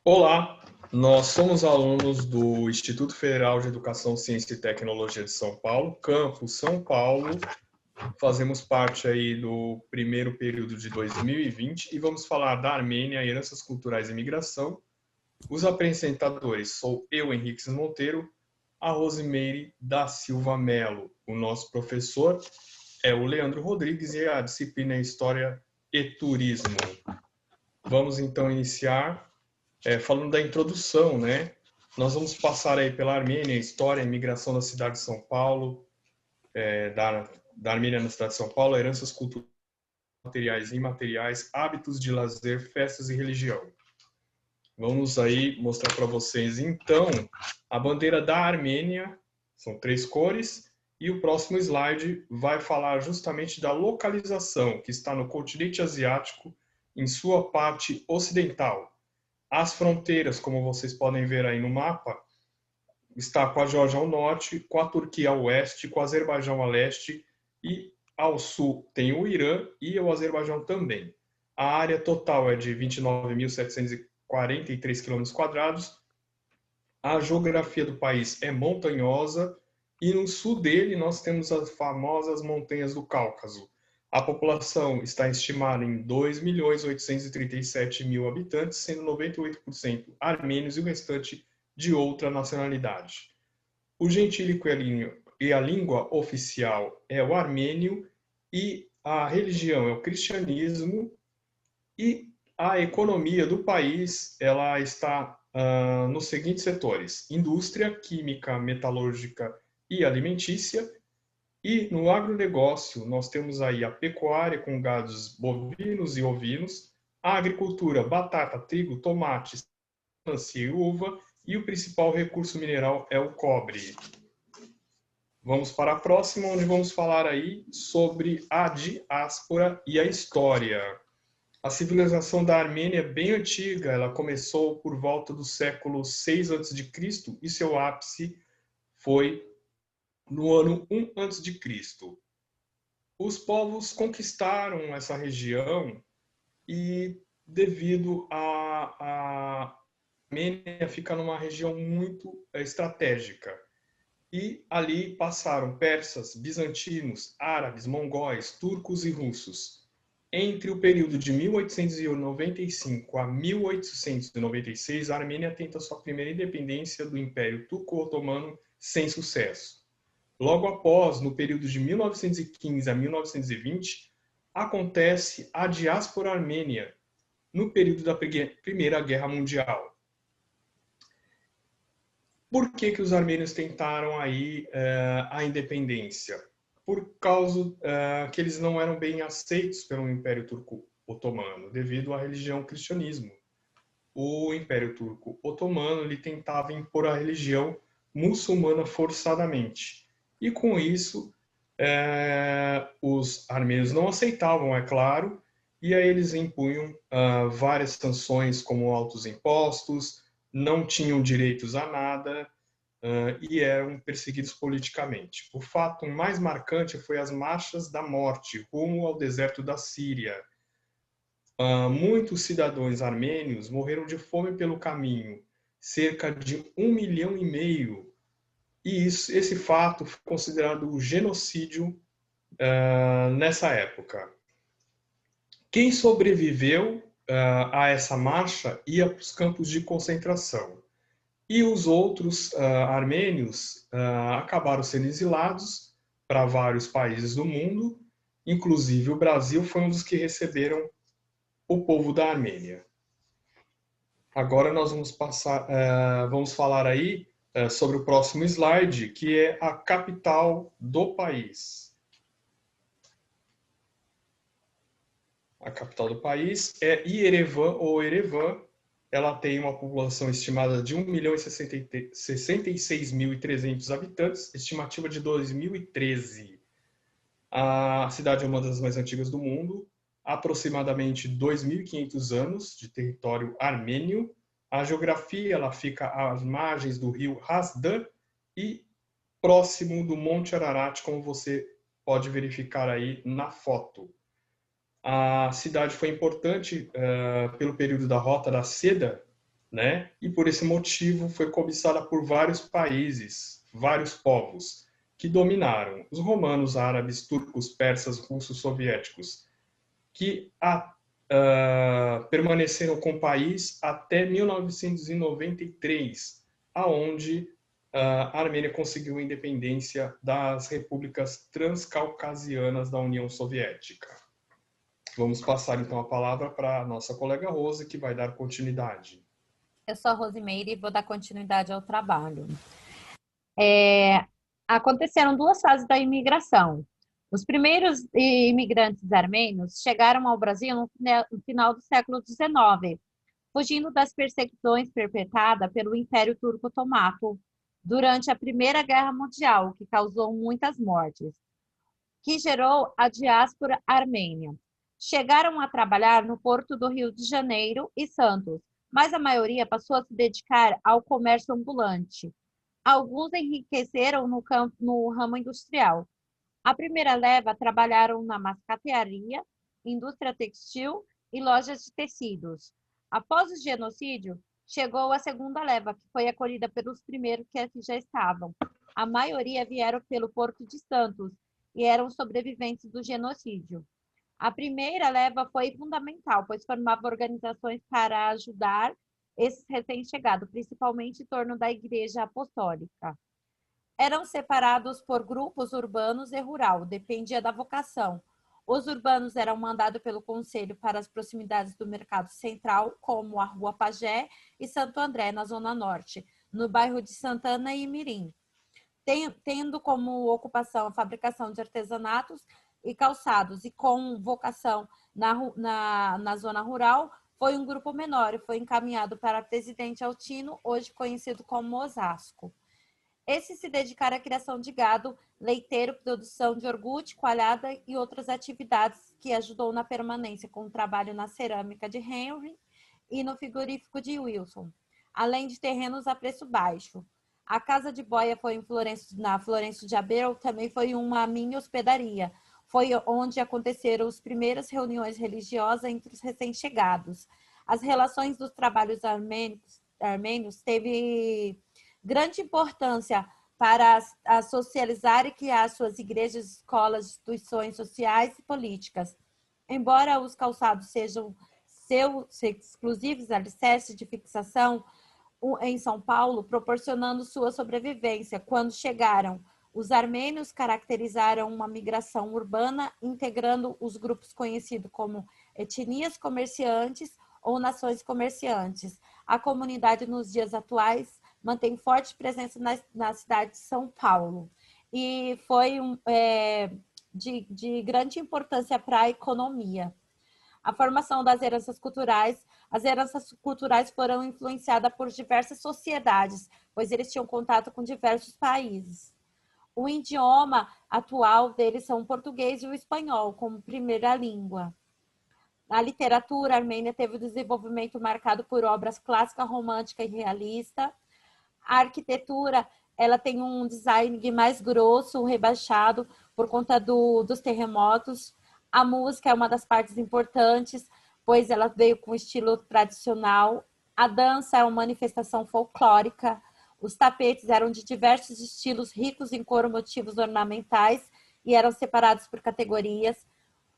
Olá, nós somos alunos do Instituto Federal de Educação, Ciência e Tecnologia de São Paulo, Campus São Paulo. Fazemos parte aí do primeiro período de 2020 e vamos falar da Armênia, heranças culturais e migração. Os apresentadores sou eu, Henrique Monteiro, a Rosimeire da Silva Melo. O nosso professor é o Leandro Rodrigues e a disciplina é História e Turismo. Vamos então iniciar falando da introdução, né? Nós vamos passar aí pela Armênia, história e migração da cidade de São Paulo, da Armênia na cidade de São Paulo, heranças culturais, materiais e imateriais, hábitos de lazer, festas e religião. Vamos aí mostrar para vocês, então, a bandeira da Armênia, são 3 cores, e o próximo slide vai falar justamente da localização, que está no continente asiático, em sua parte ocidental. As fronteiras, como vocês podem ver aí no mapa, está com a Geórgia ao norte, com a Turquia ao oeste, com o Azerbaijão a leste e ao sul tem o Irã e o Azerbaijão também. A área total é de 29.743 km². A geografia do país é montanhosa e no sul dele nós temos as famosas montanhas do Cáucaso. A população está estimada em 2.837.000 habitantes, sendo 98% armênios e o restante de outra nacionalidade. O gentílico e a língua oficial é o armênio e a religião é o cristianismo e a economia do país ela está nos seguintes setores: indústria, química, metalúrgica e alimentícia. E no agronegócio, nós temos aí a pecuária com gados bovinos e ovinos, a agricultura, batata, trigo, tomate, melancia e uva, e o principal recurso mineral é o cobre. Vamos para a próxima, onde vamos falar aí sobre a diáspora e a história. A civilização da Armênia é bem antiga, ela começou por volta do século 6 a.C. e seu ápice foi no ano 1 a.C. Os povos conquistaram essa região e devido a Armênia fica numa região muito estratégica. E ali passaram persas, bizantinos, árabes, mongóis, turcos e russos. Entre o período de 1895 a 1896, a Armênia tenta sua primeira independência do Império Turco-Otomano sem sucesso. Logo após, no período de 1915 a 1920, acontece a diáspora armênia, no período da Primeira Guerra Mundial. Por que os armênios tentaram aí a independência? Por causa que eles não eram bem aceitos pelo Império Turco-Otomano, devido à religião cristianismo. O Império Turco-Otomano ele tentava impor a religião muçulmana forçadamente. E com isso, os armênios não aceitavam, é claro, e aí eles impunham várias sanções como altos impostos, não tinham direitos a nada e eram perseguidos politicamente. O fato mais marcante foi as marchas da morte rumo ao deserto da Síria. Muitos cidadãos armênios morreram de fome pelo caminho, cerca de 1,5 milhão. E esse fato foi considerado genocídio nessa época. Quem sobreviveu a essa marcha ia para os campos de concentração. E os outros armênios acabaram sendo exilados para vários países do mundo, inclusive o Brasil foi um dos que receberam o povo da Armênia. Agora nós vamos falar aí sobre o próximo slide, que é a capital do país. A capital do país é Yerevan ou Erevan. Ela tem uma população estimada de 1.066.300 habitantes, estimativa de 2013. A cidade é uma das mais antigas do mundo, aproximadamente 2.500 anos de território armênio. A geografia ela fica às margens do rio Hasdan e próximo do Monte Ararat, como você pode verificar aí na foto. A cidade foi importante pelo período da Rota da Seda, né? E por esse motivo foi cobiçada por vários países, vários povos que dominaram: os romanos, árabes, turcos, persas, russos, soviéticos, que permaneceram com o país até 1993, aonde a Armênia conseguiu a independência das repúblicas transcaucasianas da União Soviética. Vamos passar então a palavra para a nossa colega Rose, que vai dar continuidade. Eu sou a Rosimeire e vou dar continuidade ao trabalho. Aconteceram duas fases da imigração. Os primeiros imigrantes armênios chegaram ao Brasil no final do século XIX, fugindo das perseguições perpetradas pelo Império Turco Otomano durante a Primeira Guerra Mundial, que causou muitas mortes, que gerou a diáspora armênia. Chegaram a trabalhar no Porto do Rio de Janeiro e Santos, mas a maioria passou a se dedicar ao comércio ambulante. Alguns enriqueceram no ramo industrial. A primeira leva trabalharam na mascatearia, indústria textil e lojas de tecidos. Após o genocídio, chegou a segunda leva, que foi acolhida pelos primeiros que aqui já estavam. A maioria vieram pelo Porto de Santos e eram sobreviventes do genocídio. A primeira leva foi fundamental, pois formava organizações para ajudar esses recém-chegados, principalmente em torno da Igreja Apostólica. Eram separados por grupos urbanos e rural, dependia da vocação. Os urbanos eram mandados pelo conselho para as proximidades do mercado central, como a Rua Pajé e Santo André, na Zona Norte, no bairro de Santana e Mirim, tendo como ocupação a fabricação de artesanatos e calçados, e com vocação na zona rural, foi um grupo menor e foi encaminhado para Presidente Altino, hoje conhecido como Osasco. Esses se dedicaram à criação de gado leiteiro, produção de iogurte, coalhada e outras atividades que ajudou na permanência com o trabalho na cerâmica de Henry e no frigorífico de Wilson, além de terrenos a preço baixo. A Casa de Boia foi na Florencio de Abreu, também foi uma mini hospedaria. Foi onde aconteceram as primeiras reuniões religiosas entre os recém-chegados. As relações dos trabalhos armênios teve grande importância para socializar e criar suas igrejas, escolas, instituições sociais e políticas. Embora os calçados sejam seus exclusivos alicerces de fixação em São Paulo, proporcionando sua sobrevivência. Quando chegaram, os armênios caracterizaram uma migração urbana, integrando os grupos conhecidos como etnias comerciantes ou nações comerciantes. A comunidade, nos dias atuais, mantém forte presença na cidade de São Paulo. E foi de grande importância para a economia. A formação das heranças culturais. As heranças culturais foram influenciadas por diversas sociedades, pois eles tinham contato com diversos países. O idioma atual deles são o português e o espanhol, como primeira língua. A literatura armênia teve um desenvolvimento marcado por obras clássicas, romântica e realista. A arquitetura, ela tem um design mais grosso, rebaixado, por conta dos terremotos. A música é uma das partes importantes, pois ela veio com estilo tradicional. A dança é uma manifestação folclórica. Os tapetes eram de diversos estilos, ricos em cor, motivos ornamentais, e eram separados por categorias.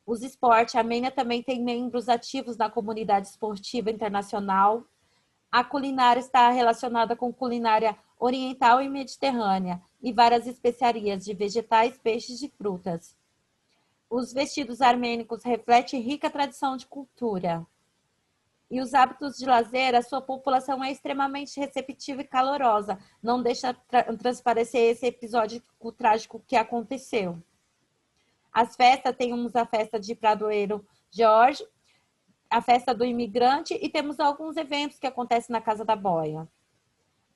Os esportes, a Armênia também tem membros ativos na comunidade esportiva internacional. A culinária está relacionada com culinária oriental e mediterrânea, e várias especiarias de vegetais, peixes e frutas. Os vestidos armênicos refletem rica tradição de cultura. E os hábitos de lazer, a sua população é extremamente receptiva e calorosa. Não deixa transparecer esse episódio trágico que aconteceu. As festas, temos a festa de Pradoeiro Jorge, a festa do imigrante, e temos alguns eventos que acontecem na Casa da Boia.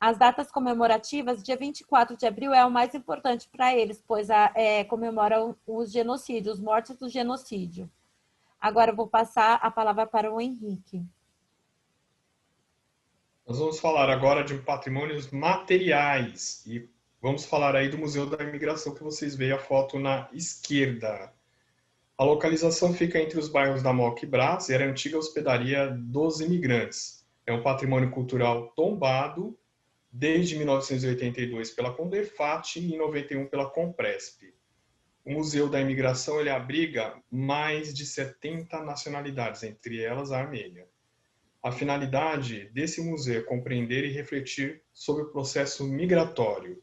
As datas comemorativas, dia 24 de abril é o mais importante para eles, pois comemoram os genocídios, os mortos do genocídio. Agora eu vou passar a palavra para o Henrique. Nós vamos falar agora de patrimônios materiais e vamos falar aí do Museu da Imigração, que vocês veem a foto na esquerda. A localização fica entre os bairros da Moca e Brás e era a antiga hospedaria dos imigrantes. É um patrimônio cultural tombado desde 1982 pela Condefat e em 91 pela Compresp. O Museu da Imigração ele abriga mais de 70 nacionalidades, entre elas a Armênia. A finalidade desse museu é compreender e refletir sobre o processo migratório.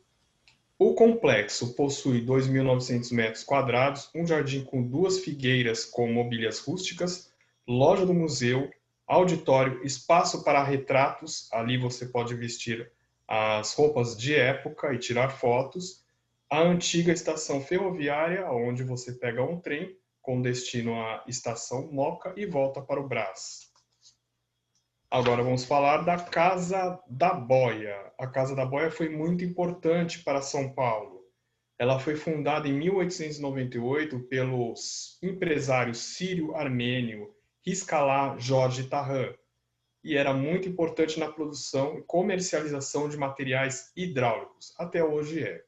O complexo possui 2.900 metros quadrados, um jardim com 2 figueiras com mobílias rústicas, loja do museu, auditório, espaço para retratos, ali você pode vestir as roupas de época e tirar fotos, a antiga estação ferroviária, onde você pega um trem com destino à estação Moca e volta para o Brás. Agora vamos falar da Casa da Boia. A Casa da Boia foi muito importante para São Paulo. Ela foi fundada em 1898 pelo empresário sírio-armênio Riskallah Jorge Tahan e era muito importante na produção e comercialização de materiais hidráulicos. Até hoje é.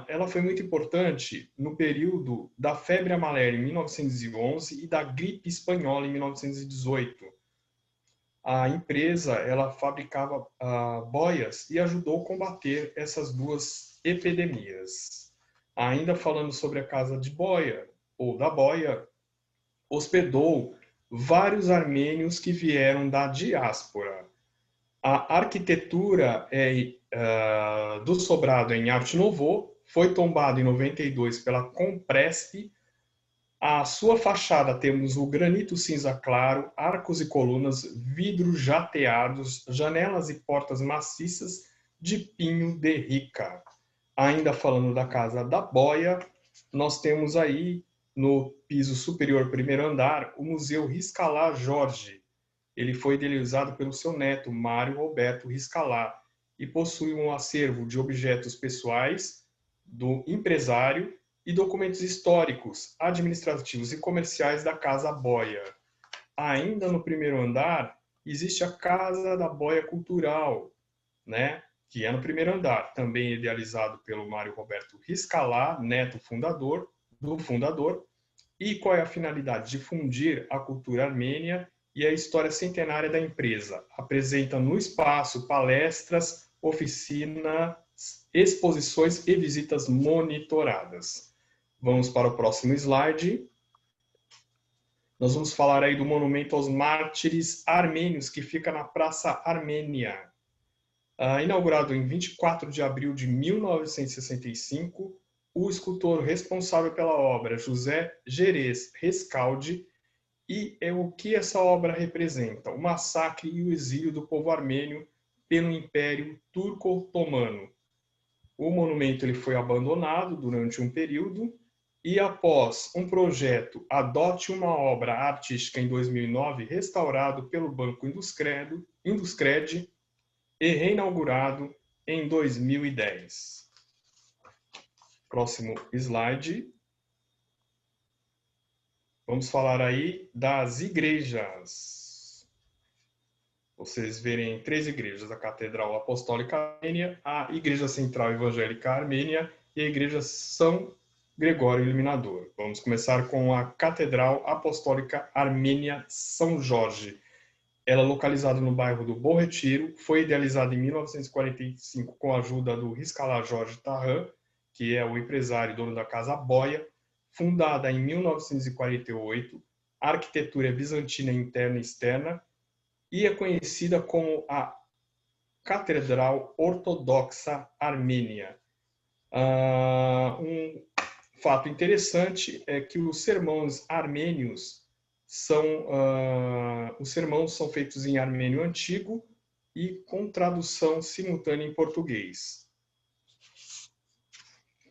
Ela foi muito importante no período da febre amarela em 1911 e da gripe espanhola em 1918. A empresa ela fabricava boias e ajudou a combater essas duas epidemias. Ainda falando sobre a Casa de Boia, ou da Boia, hospedou vários armênios que vieram da diáspora. A arquitetura do sobrado em Arte Nouveau foi tombado em 92 pela Compresp. A sua fachada temos o granito cinza claro, arcos e colunas, vidros jateados, janelas e portas maciças de pinho de rica. Ainda falando da Casa da Boia, nós temos aí no piso superior, primeiro andar, o Museu Riskallah Jorge. Ele foi idealizado pelo seu neto, Mário Roberto Riskallah, e possui um acervo de objetos pessoais do empresário e documentos históricos, administrativos e comerciais da Casa Boia. Ainda no primeiro andar, existe a Casa da Boia Cultural, né? Que é no primeiro andar, também idealizado pelo Mário Roberto Riskallah, neto do fundador. E qual é a finalidade? Difundir a cultura armênia e a história centenária da empresa. Apresenta no espaço palestras, oficinas, exposições e visitas monitoradas. Vamos para o próximo slide. Nós vamos falar aí do monumento aos mártires armênios, que fica na Praça Armênia. Inaugurado em 24 de abril de 1965, o escultor responsável pela obra, José Gerês Rescaldi, e é o que essa obra representa: o massacre e o exílio do povo armênio pelo Império Turco-Otomano. O monumento ele foi abandonado durante um período e, após um projeto Adote uma Obra Artística em 2009, restaurado pelo Banco Induscred e reinaugurado em 2010. Próximo slide. Vamos falar aí das igrejas. Vocês verem 3 igrejas: a Catedral Apostólica Armênia, a Igreja Central Evangélica Armênia e a Igreja São Gregório Iluminador. Vamos começar com a Catedral Apostólica Armênia São Jorge. Ela é localizada no bairro do Bom Retiro, foi idealizada em 1945 com a ajuda do Riskallah Jorge Tahan, que é o empresário e dono da Casa Boia. Fundada em 1948, a arquitetura é bizantina interna e externa e é conhecida como a Catedral Ortodoxa Armênia. Um fato interessante é que os sermões armênios são feitos em armênio antigo e com tradução simultânea em português.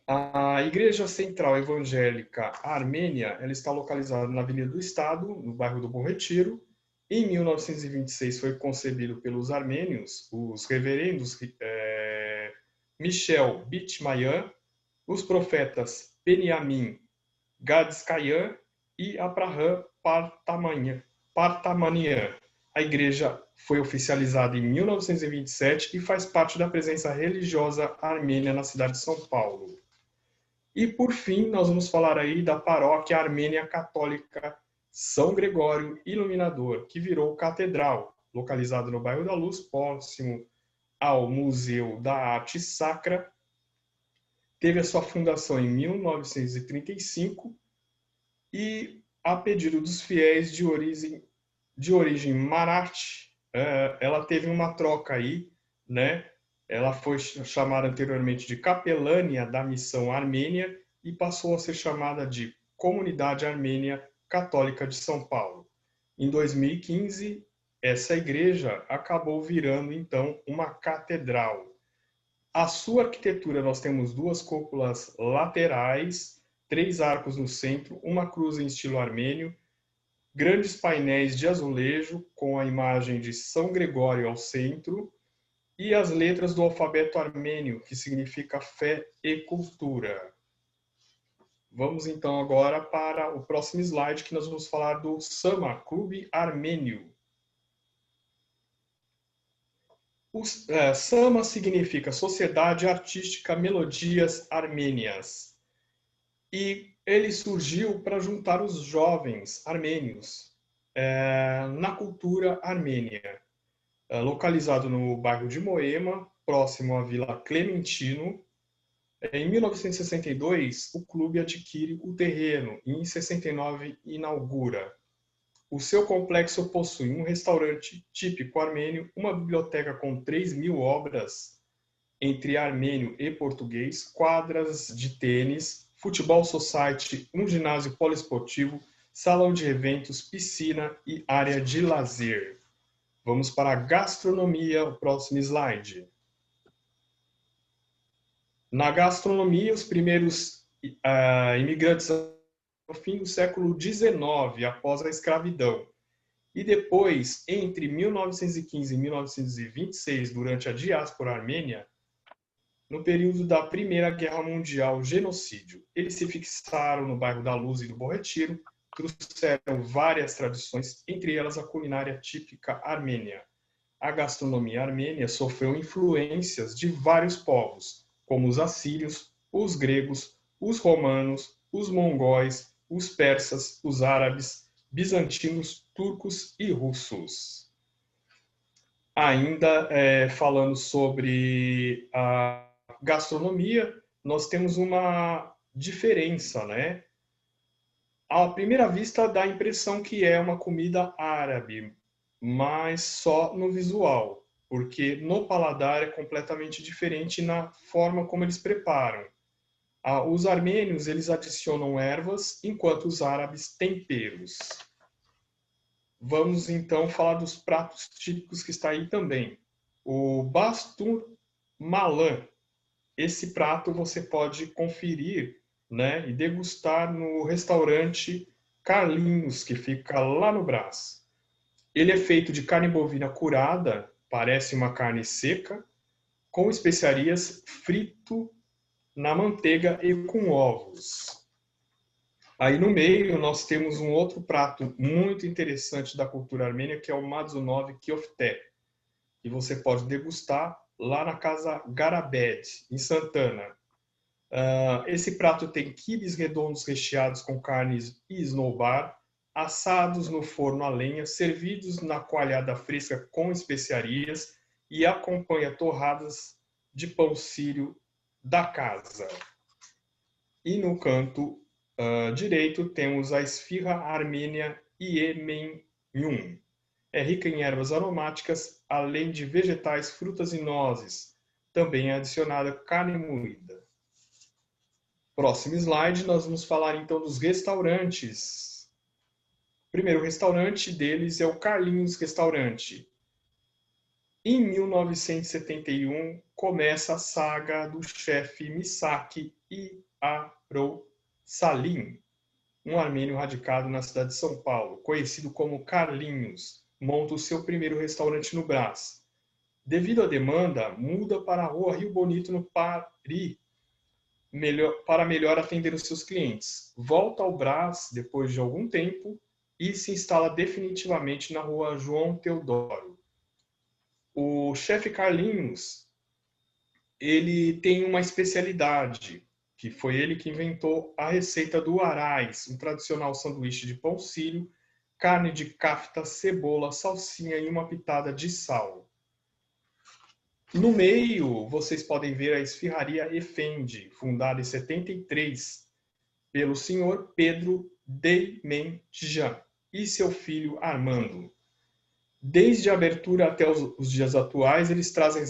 A Igreja Central Evangélica Armênia ela está localizada na Avenida do Estado, no bairro do Bom Retiro. Em 1926 foi concebido pelos armênios, os reverendos Michel Bitmayan, os profetas Benyamin Gadskayan e Abraham Partamanian. A igreja foi oficializada em 1927 e faz parte da presença religiosa armênia na cidade de São Paulo. E, por fim, nós vamos falar aí da paróquia armênia católica São Gregório Iluminador, que virou catedral, localizada no bairro da Luz, próximo ao Museu da Arte Sacra. Teve a sua fundação em 1935 e, a pedido dos fiéis de origem marathi, ela teve uma troca aí, né? Ela foi chamada anteriormente de Capelânia da Missão Armênia e passou a ser chamada de Comunidade Armênia Católica de São Paulo. Em 2015, essa igreja acabou virando, então, uma catedral. A sua arquitetura, nós temos 2 cúpulas laterais, 3 arcos no centro, uma cruz em estilo armênio, grandes painéis de azulejo com a imagem de São Gregório ao centro e as letras do alfabeto armênio, que significa fé e cultura. Vamos então agora para o próximo slide, que nós vamos falar do Sama, Clube Armênio. Sama significa Sociedade Artística Melodias Armênias. E ele surgiu para juntar os jovens armênios na cultura armênia. Localizado no bairro de Moema, próximo à Vila Clementino. Em 1962, o clube adquire o terreno e em 69 inaugura. O seu complexo possui um restaurante típico armênio, uma biblioteca com 3.000 obras entre armênio e português, quadras de tênis, futebol society, um ginásio poliesportivo, salão de eventos, piscina e área de lazer. Vamos para a gastronomia, o próximo slide. Na gastronomia, os primeiros imigrantes no fim do século XIX, após a escravidão. E depois, entre 1915 e 1926, durante a diáspora armênia, no período da Primeira Guerra Mundial, genocídio. Eles se fixaram no bairro da Luz e do Bom Retiro, trouxeram várias tradições, entre elas a culinária típica armênia. A gastronomia armênia sofreu influências de vários povos, como os assírios, os gregos, os romanos, os mongóis, os persas, os árabes, bizantinos, turcos e russos. Ainda falando sobre a gastronomia, nós temos uma diferença, né? À primeira vista dá a impressão que é uma comida árabe, mas só no visual, porque no paladar é completamente diferente na forma como eles preparam. Os armênios, eles adicionam ervas, enquanto os árabes temperos. Vamos então falar dos pratos típicos que está aí também. O bastur malan. Esse prato você pode conferir, né, e degustar no restaurante Carlinhos, que fica lá no Brás. Ele é feito de carne bovina curada, parece uma carne seca, com especiarias, frito na manteiga e com ovos. Aí no meio nós temos um outro prato muito interessante da cultura armênia, que é o Mazunov Kiofté, que você pode degustar lá na Casa Garabed, em Santana. Esse prato tem quibes redondos recheados com carnes e snowbar, assados no forno a lenha, servidos na coalhada fresca com especiarias e acompanha torradas de pão sírio da casa. E no canto direito temos a esfirra armênia Iemenyum. É rica em ervas aromáticas, além de vegetais, frutas e nozes. Também é adicionada carne moída. Próximo slide, nós vamos falar então dos restaurantes. O primeiro restaurante deles é o Carlinhos Restaurante. Em 1971, começa a saga do chefe Misaki Salim, um armênio radicado na cidade de São Paulo, conhecido como Carlinhos, monta o seu primeiro restaurante no Brás. Devido à demanda, muda para a Rua Rio Bonito, no Paris, para melhor atender os seus clientes. Volta ao Brás depois de algum tempo e se instala definitivamente na Rua João Teodoro. O chefe Carlinhos, ele tem uma especialidade. que foi ele que inventou a receita do arais, um tradicional sanduíche de pão sírio, carne de cafta, cebola, salsinha e uma pitada de sal. No meio, vocês podem ver a Esfirraria Effendi, fundada em 73 pelo senhor Pedro Deimenjan e seu filho Armando. Desde a abertura até os dias atuais, eles trazem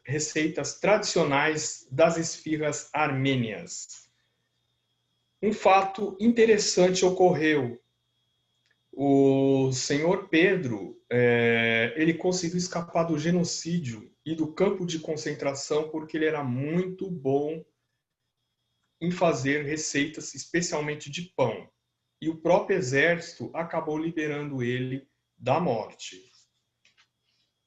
receitas tradicionais das esfirras armênias. Um fato interessante ocorreu. O senhor Pedro, ele conseguiu escapar do genocídio e do campo de concentração porque ele era muito bom em fazer receitas, especialmente de pão. E o próprio exército acabou liberando ele da morte.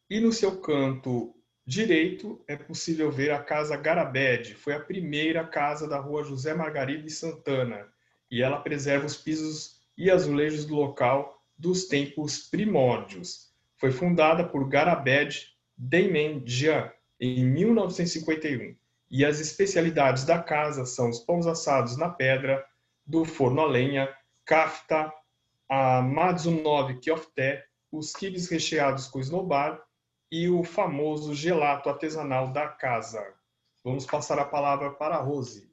E no seu canto direito é possível ver a Casa Garabed. Foi a primeira casa da rua José Margarida e Santana. E ela preserva os pisos e azulejos do local dos tempos primórdios. Foi fundada por Garabed Deimenjan em 1951. E as especialidades da casa são os pães assados na pedra, do forno a lenha, kafta, a madzunov kiofté, os quibes recheados com esnobar e o famoso gelato artesanal da casa. Vamos passar a palavra para a Rose.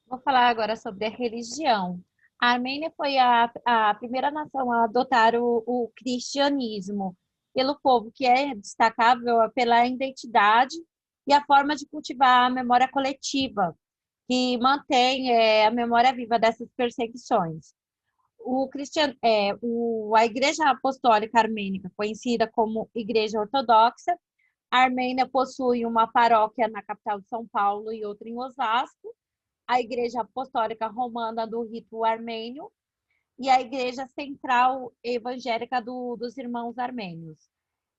Vou falar agora sobre a religião. A Armênia foi a primeira nação a adotar o cristianismo pelo povo, que é destacável pela identidade e a forma de cultivar a memória coletiva, que mantém a memória viva dessas perseguições. A Igreja Apostólica Armênica, conhecida como Igreja Ortodoxa, a Armênia possui uma paróquia na capital de São Paulo e outra em Osasco, a Igreja Apostólica Romana do Rito Armênio e a Igreja Central Evangélica dos Irmãos Armênios.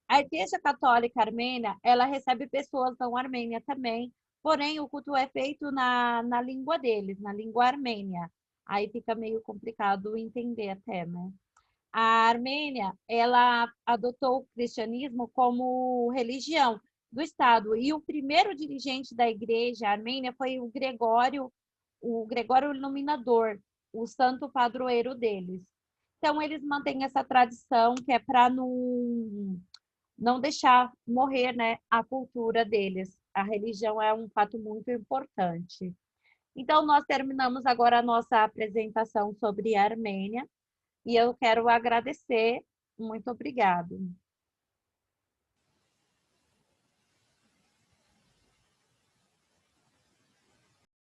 A Igreja Católica Armênia, ela recebe pessoas da Armênia também, porém o culto é feito na língua deles, na língua armênia. Aí fica meio complicado entender até, né? A Armênia, ela adotou o cristianismo como religião do Estado. E o primeiro dirigente da igreja armênia foi o Gregório Iluminador, o santo padroeiro deles. Então, eles mantêm essa tradição que é para não deixar morrer, né, a cultura deles. A religião é um fato muito importante. Então, nós terminamos agora a nossa apresentação sobre a Armênia e eu quero agradecer. Muito obrigado.